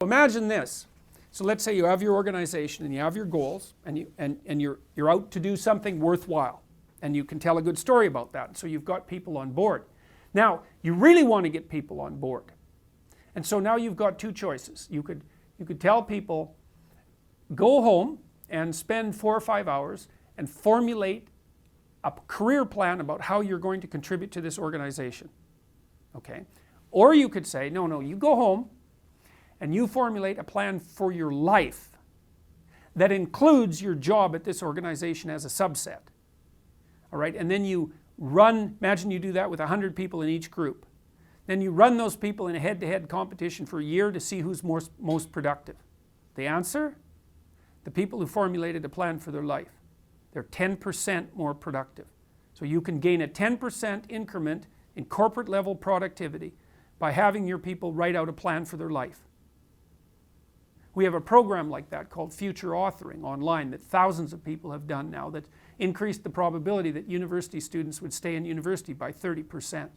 Imagine this. So let's say you have your organization and you have your goals and you're out to do something worthwhile and you can tell a good story about that. So you've got people on board. Now you really want to get people on board. And so now you've got two choices. You could tell people, go home and spend 4 or 5 hours and formulate a career plan about how you're going to contribute to this organization. Okay? Or you could say, no, you go home and you formulate a plan for your life that includes your job at this organization as a subset. All right? And then you run, imagine you do that with 100 people in each group. Then you run those people in a head-to-head competition for a year to see who's most productive. The answer? The people who formulated a plan for their life. They're 10% more productive. So you can gain a 10% increment in corporate level productivity by having your people write out a plan for their life. We have a program like that called Future Authoring online that thousands of people have done now that increased the probability that university students would stay in university by 30%.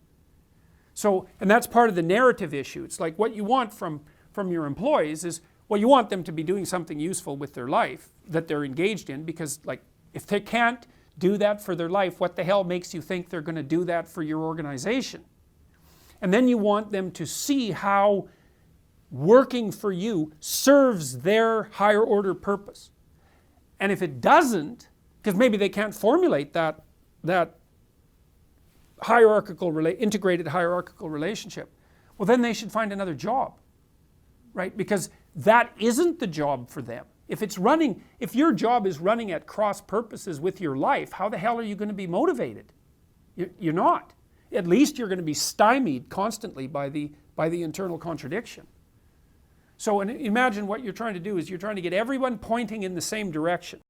So, and that's part of the narrative issue. It's like what you want from your employees is, well, you want them to be doing something useful with their life that they're engaged in, because like if they can't do that for their life, what the hell makes you think they're going to do that for your organization? And then you want them to see how working for you serves their higher order purpose. And if it doesn't, because maybe they can't formulate that integrated hierarchical relationship, well then they should find another job, right? Because that isn't the job for them. If your job is running at cross purposes with your life, how the hell are you going to be motivated? You're not. At least you're going to be stymied constantly by the internal contradiction. So imagine what you're trying to do is you're trying to get everyone pointing in the same direction.